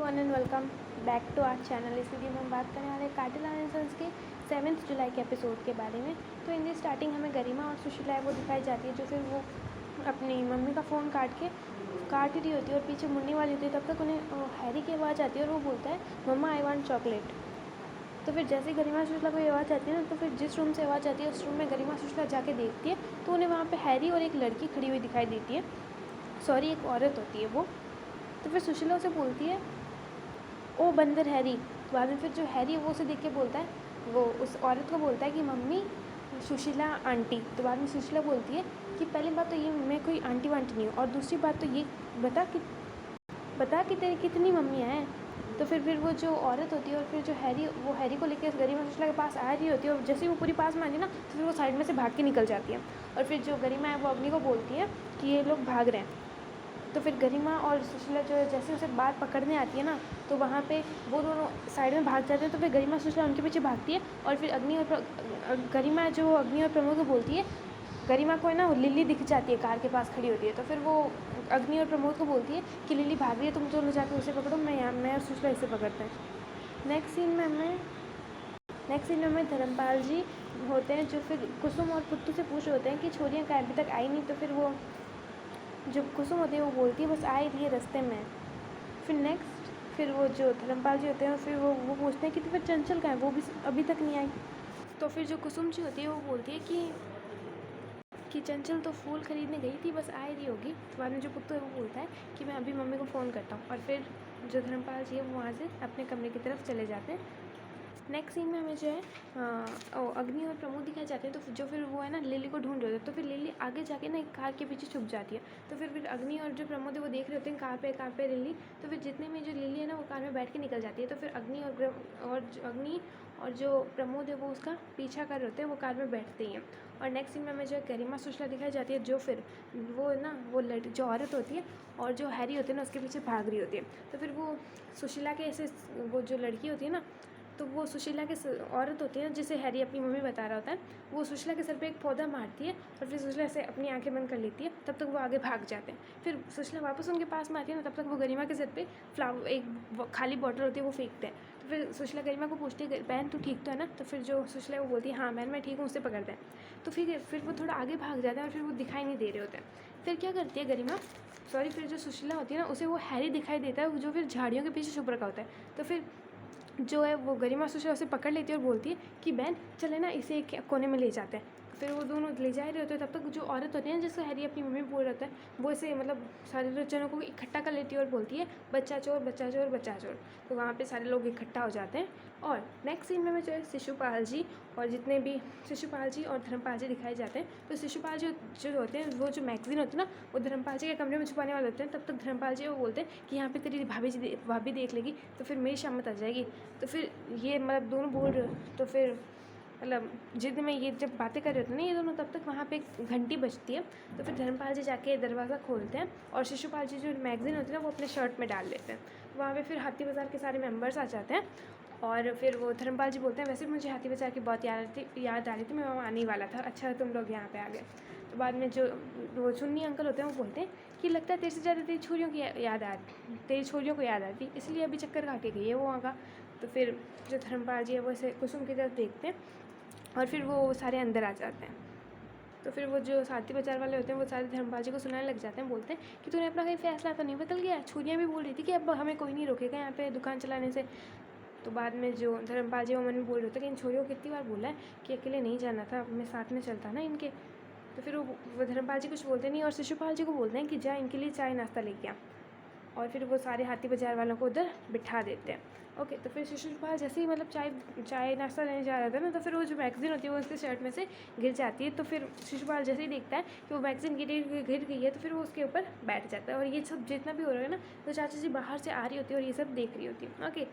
Everyone and welcome back to our channel. इस video में हम बात करने वाले कार्टेल आंसर्स के 7 जुलाई के एपिसोड के बारे में। तो इन दी स्टार्टिंग हमें गरिमा और सुशीला है वो दिखाई जाती है, जो फिर वो अपनी मम्मी का फ़ोन काट ही रही होती है और पीछे मुड़ने वाली होती है। तब तक उन्हें हैरी की आवाज़ आती है और वो बोलता है, मम्मा आई वांट चॉकलेट। तो फिर जैसे ही गरिमा सुशीला को ये आवाज़ आती है ना, तो फिर जिस रूम से आवाज़ आती है उस रूम में गरिमा सुशीला जाके देखती है तो उन्हें वहाँ पे हैरी और एक लड़की खड़ी हुई दिखाई देती है। सॉरी, एक औरत होती है वो। तो फिर सुशीला उसे बोलती है, ओ बंदर हैरी। तो बाद में फिर जो हैरी है वो उसे देख के बोलता है, वो उस औरत को बोलता है कि मम्मी सुशीला आंटी। तो बाद में सुशीला बोलती है कि पहली बात तो ये मैं कोई आंटी वांटी नहीं हूँ, और दूसरी बात तो ये बता कि तेरी कितनी मम्मियाँ हैं। तो फिर वो जो औरत होती है और फिर जो हैरी, वो हैरी को लेकर गरिमा सुशीला के पास आ रही होती है, और जैसे ही वो पूरी पास में आती है ना, तो फिर वो साइड में से भाग के निकल जाती है। और फिर जो गरिमा है वो अग्नि को बोलती है कि ये लोग भाग रहे हैं। तो फिर गरिमा और सुशीला जो है जैसे उसे बात पकड़ने आती है ना, तो वहाँ पे वो दोनों साइड में भाग जाते हैं। तो फिर गरिमा सुशीला उनके पीछे भागती है, और फिर गरिमा जो अग्नि और प्रमोद को बोलती है, गरिमा को है ना लिली दिख जाती है, कार के पास खड़ी होती है। तो फिर वो अग्नि और प्रमोद को बोलती है कि लिली भाग रही है, तुम दोनों जाकर उसे पकड़ो, मैं और सुशीला इसे पकड़ते हैं। नेक्स्ट सीन में हमें धर्मपाल जी होते हैं, जो फिर कुसुम और पुत्तू से पूछ रहे होते हैं कि छोरियाँ का अभी तक आई नहीं। तो फिर वो जो कुसुम होती है वो बोलती है, बस आ रही है रास्ते में। फिर वो जो धर्मपाल जी होते हैं फिर वो पूछते हैं कि तो फिर चंचल का है, वो भी अभी तक नहीं आई। तो फिर जो कुसुम जी होती है वो बोलती है कि चंचल तो फूल खरीदने गई थी, बस आ रही होगी। तो बाद में जो पुत्तू है वो बोलता है कि मैं अभी मम्मी को फ़ोन करता हूँ, और फिर जो धर्मपाल जी है वो वहाँ से अपने कमरे की तरफ चले जाते हैं। नेक्स्ट सीन में हमें जो है अग्नि और प्रमोद दिखाए जाते हैं। तो जो फिर वो है ना लिली को ढूंढ रहे होते हैं। तो फिर लिली आगे जाके ना एक कार के पीछे छुप जाती है। तो फिर अग्नि और जो प्रमोद है वो देख रहे होते हैं कहाँ पे लिली। तो फिर जितने में जो लिली है ना वो कार में बैठ के निकल जाती है। तो फिर अग्नि और जो प्रमोद है वो उसका पीछा कर रहे होते हैं, वो कार में बैठते ही हैं। और नेक्स्ट सीन में हमें जो है गरिमा सुशीला दिखाई जाती है, जो फिर वो ना वो जो औरत होती है और जो हैरी होते हैं ना उसके पीछे भाग रही होती है। तो फिर वो सुशीला के ऐसे वो जो लड़की होती है ना, तो वो सुशीला के औरत होती है ना जिसे हैरी अपनी मम्मी बता रहा होता है, वो सुशीला के सर पे एक पौधा मारती है और फिर सुशीला से अपनी आंखें बंद कर लेती है। तब तक वो आगे भाग जाते हैं। फिर सुशीला वापस उनके पास में आती है ना, तब तक वो गरिमा के सर पे एक खाली बॉटल होती है वो फेंकते हैं। तो फिर सुशीला गरिमा को पूछती है, बहन तू ठीक तो है ना। तो फिर जो सुशीला वो बोलती है, हाँ बहन मैं ठीक हूँ, उससे पकड़ते हैं। तो फिर वो थोड़ा आगे भाग जाते हैं और फिर वो दिखाई नहीं दे रहे होते हैं। फिर क्या करती है गरिमा, फिर जो सुशीला होती है ना उसे वो हैरी दिखाई देता है, जो फिर झाड़ियों के पीछे छुप रखा होता है। तो फिर जो है वो गरिमा सुशीला उसे पकड़ लेती है और बोलती है कि बहन चले ना इसे एक कोने में ले जाते हैं। फिर वो दोनों ले जा रहे होते हैं। तब तक जो औरत होती है ना जिसको हैरी अपनी मम्मी बोल रहा है, वो इसे मतलब सारे जनों को इकट्ठा कर लेती है और बोलती है, बच्चा चोर बच्चा चोर बच्चा चोर। तो वहाँ पे सारे लोग इकट्ठा हो जाते हैं। और नेक्स्ट सीन में जो है शिशुपाल जी और धर्मपाल जी दिखाए जाते हैं। तो शिशुपाल जो होते हैं, वो जो मैगजीन होती है ना वो धर्मपाल जी के कमरे में छुपाने वाले होते हैं। तब तक धर्मपाल जी वो बोलते हैं कि यहाँ पे तेरी भाभी देख लेगी तो फिर मेरी शामत आ जाएगी। तो फिर ये मतलब दोनों बोल रहे हो, तो फिर मतलब जिद में ये जब बातें कर रहे होते हैं ना ये दोनों, तब तक वहाँ पे एक घंटी बजती है। तो फिर धर्मपाल जी जाके दरवाज़ा खोलते हैं और शिशुपाल जी जो मैगज़ीन होती है ना वो अपने शर्ट में डाल लेते हैं। वहाँ पे फिर हाथी बाज़ार के सारे मेंबर्स आ जाते हैं। और फिर वो धर्मपाल जी बोलते हैं, वैसे मुझे हाथी बाज़ार की बहुत याद आ रही थी, मैं वहाँ आने ही वाला था, अच्छा तुम लोग यहाँ पे आ गए। तो बाद में जो वो चुन्नी अंकल होते हैं वो बोलते हैं कि लगता है तेरे से ज़्यादा तेरी छोरियों को याद आती, इसलिए अभी चक्कर खा के गई है वो वहाँ का। तो फिर जो धर्मपाल जी है वो ऐसे कुसुम की तरफ देखते हैं और फिर वो सारे अंदर आ जाते हैं। तो फिर वो जो साथी बाजार वाले होते हैं वो सारे धर्मपाल जी को सुनाने लग जाते हैं, बोलते हैं कि तूने अपना कहीं फैसला तो नहीं बदल गया, छुरियाँ भी बोल रही थी कि अब हमें कोई नहीं रोकेगा यहाँ पे दुकान चलाने से। तो बाद में जो धर्मपाल जी वो मन में बोल रहे थे कि इन छोरियों को कितनी बार बोला है कि अकेले नहीं जाना था, मैं साथ में चलता ना इनके। तो फिर वो धर्मपाल जी कुछ बोलते नहीं और शिशुपाल जी को बोलते हैं कि जा इनके लिए चाय नाश्ता लेके आ। और फिर वो सारे हाथी बाजार वालों को उधर बिठा देते हैं। ओके, तो फिर शिशुपाल जैसे ही मतलब चाय नाश्ता लेने जा रहा था ना, तो फिर वो जो मैगज़ीन होती है वो उसके शर्ट में से गिर जाती है। तो फिर शिशुपाल जैसे ही देखता है कि वो मैगज़ीन गिर गई है, तो फिर वो उसके ऊपर बैठ जाता है। और ये सब जितना भी हो रहा है ना, तो चाचा जी बाहर से आ रही होती है और ये सब देख रही होती है। ओके,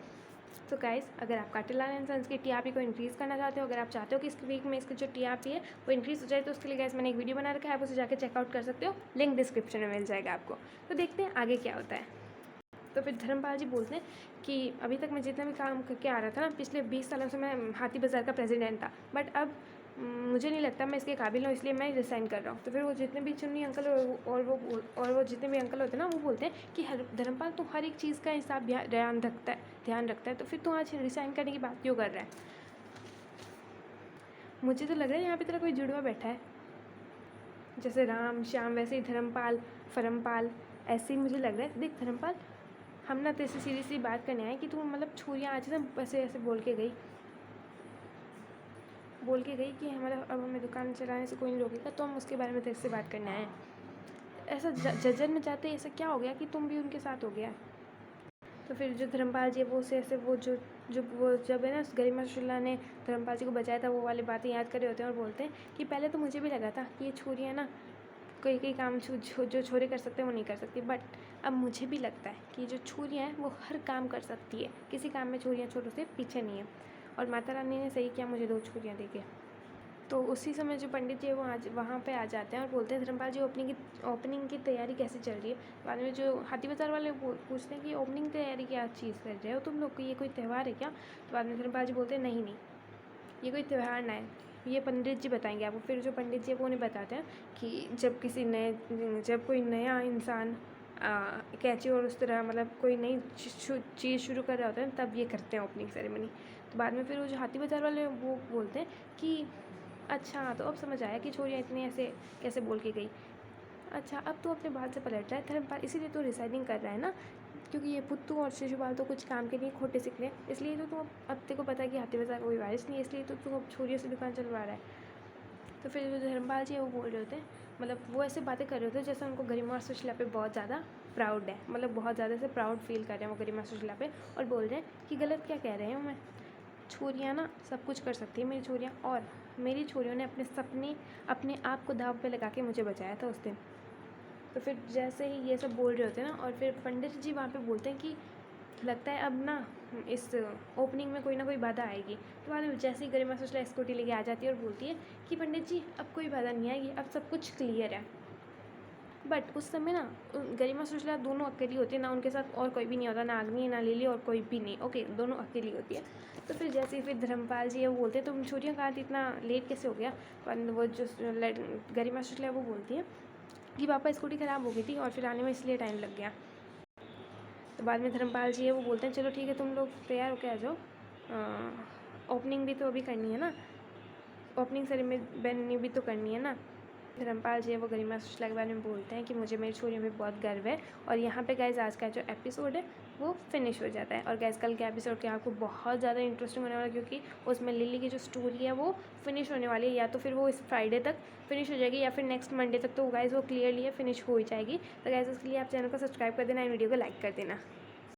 तो गाइस, अगर आप कार्टेल आंसर्स की टीआरपी को इंक्रीज़ करना चाहते हो, अगर आप चाहते हो कि इस वीक में इसकी जो टीआरपी है वो इंक्रीज़ हो जाए, तो उसके लिए गाइस मैंने एक वीडियो बना रखा है, आप उसे जाकर चेकआउट कर सकते हो, लिंक डिस्क्रिप्शन में मिल जाएगा आपको। तो देखते हैं आगे क्या होता है। तो फिर धर्मपाल जी बोलते हैं कि अभी तक मैं जितना भी काम करके आ रहा था ना, पिछले 20 सालों से मैं हाथी बाज़ार का प्रेसिडेंट था, बट अब मुझे नहीं लगता मैं इसके काबिल हूँ, इसलिए मैं रिज़ाइन कर रहा हूँ। तो फिर वो जितने भी चुन्नी अंकल और वो जितने भी अंकल होते हैं ना, वो बोलते हैं कि धर्मपाल तू हर एक चीज़ का हिसाब ध्यान रखता है, तो फिर तू आज रिज़ाइन करने की बात क्यों कर रहा है? मुझे तो लग रहा है यहाँ पे तेरा कोई जुड़वा बैठा है, जैसे राम श्याम वैसे ही धर्मपाल फरमपाल, ऐसे ही मुझे लग रहा है। देख धर्मपाल, हम ना तेरे से सीरियसली बात करने आए कि तू मतलब छुरियाँ आज ना ऐसे ऐसे बोल के गई कि हमारा अब हमें दुकान चलाने से कोई नहीं रोकेगा, तो हम उसके बारे में तेरे से बात करने आए हैं। ऐसा जजन में चाहते ऐसा क्या हो गया कि तुम भी उनके साथ हो गया? तो फिर जो धर्मपाल जी है वो से ऐसे वो जब है ना गरिमा शुक्ला ने धर्मपाल जी को बचाया था, वो वाली बातें याद कर रहे होते हैं और बोलते हैं कि पहले तो मुझे भी लगा था कि ये छुरियाँ ना कई काम जो छोरे कर सकते हैं वो नहीं कर सकती, बट अब मुझे भी लगता है कि जो छुरियाँ हैं वो हर काम कर सकती है, किसी काम में छुरियाँ छोरों से पीछे नहीं है। और माता रानी ने सही किया मुझे 2 छुरियाँ दे के। तो उसी समय जो पंडित जी है वो आज वहाँ पे आ जाते हैं और बोलते हैं धर्मपाल जी ओपनिंग की तैयारी कैसे चल रही है। बाद में जो हाथी बाजार वाले पूछते हैं कि ओपनिंग तैयारी क्या चीज़ कर रहे हो तुम लोग, ये कोई त्यौहार है क्या? तो बाद में धर्मपाल जी बोलते हैं नहीं ये कोई त्यौहार ना है, ये पंडित जी बताएंगे आपको। फिर जो पंडित जी है वो उन्हें बताते हैं कि जब कोई नया इंसान कैची और उस तरह मतलब कोई नई चीज़ शुरू कर रहा होता है तब ये करते हैं ओपनिंग सेरेमनी। तो बाद में फिर वो जो हाथी बाजार वाले वो बोलते हैं कि अच्छा, तो अब समझ आया कि छोरियाँ इतनी ऐसे कैसे बोल के गई। अच्छा, अब तो अपने बात से पलट रहा है धर्मपाल, इसीलिए तो रिसाइडिंग कर रहा है ना, क्योंकि ये पुत्तू और शिशुपाल तो कुछ काम के नहीं खोटे सीख रहे, इसलिए तो तुम अब तेरे को पता है कि हाथी बाजार का कोई वारिस नहीं है, इसलिए तो तुम अब छोरियों से दुकान चलवा रहा है। तो फिर जो धर्मपाल जी है वो बोल रहे होते हैं, मतलब वो ऐसे बातें कर रहे होते हैं जैसे उनको गरिमा और सुशीला पे बहुत ज़्यादा प्राउड है, मतलब बहुत ज़्यादा से प्राउड फील कर रहे हैं वो गरिमा सुशीला पे, और बोल रहे हैं कि गलत क्या कह रहे हैं मैं, छोरियाँ ना सब कुछ कर सकती है मेरी छोरियाँ, और मेरी छोरियों ने अपने सपने अपने आप को दाव पे लगा के मुझे बचाया था उस दिन। तो फिर जैसे ही ये सब बोल रहे होते हैं ना, और फिर पंडित जी वहाँ पे बोलते हैं कि लगता है अब ना इस ओपनिंग में कोई ना कोई बाधा आएगी। तो बाद में जैसे ही गरिमा सुशीला स्कूटी लेके आ जाती है और बोलती है कि पंडित जी अब कोई बाधा नहीं आएगी, अब सब कुछ क्लियर है। बट उस समय ना गरिमा सुशीला दोनों अकेली होती है, ना उनके साथ और कोई भी नहीं होता, ना अग्नि ना लिली और कोई भी नहीं, ओके दोनों अकेली होती है। तो फिर जैसे ही फिर धर्मपाल जी है वो बोलते हैं तुम छोरियाँ कहाँ थी, इतना लेट कैसे हो गया? वो जो गरिमा सुशीला वो बोलती है कि पापा स्कूटी ख़राब हो गई थी और फिर आने में इसलिए टाइम लग गया। तो बाद में धर्मपाल जी है वो बोलते हैं चलो ठीक है तुम लोग तैयार होकर आ जाओ, ओपनिंग भी तो अभी करनी है ना, ओपनिंग सेरेमनी भी तो करनी है ना। धर्मपाल जी है वो गरिमा सुशीला के बारे में बोलते हैं कि मुझे मेरी छोरियों पे बहुत गर्व है। और यहाँ पे गाइज आज का जो एपिसोड है वो फिनिश हो जाता है। और गाइज कल के एपिसोड के आपको बहुत ज़्यादा इंटरेस्टिंग होने वाला है, क्योंकि उसमें लिली की जो स्टोरी है वो फिनिश होने वाली है, या तो फिर वो इस फ्राइडे तक फिनिश हो जाएगी या फिर नेक्स्ट मंडे तक, तो गाइज वो क्लियरली है फिनिश हो ही जाएगी। तो गाइज उसके लिए आप चैनल को सब्सक्राइब कर देना, वीडियो को लाइक कर देना।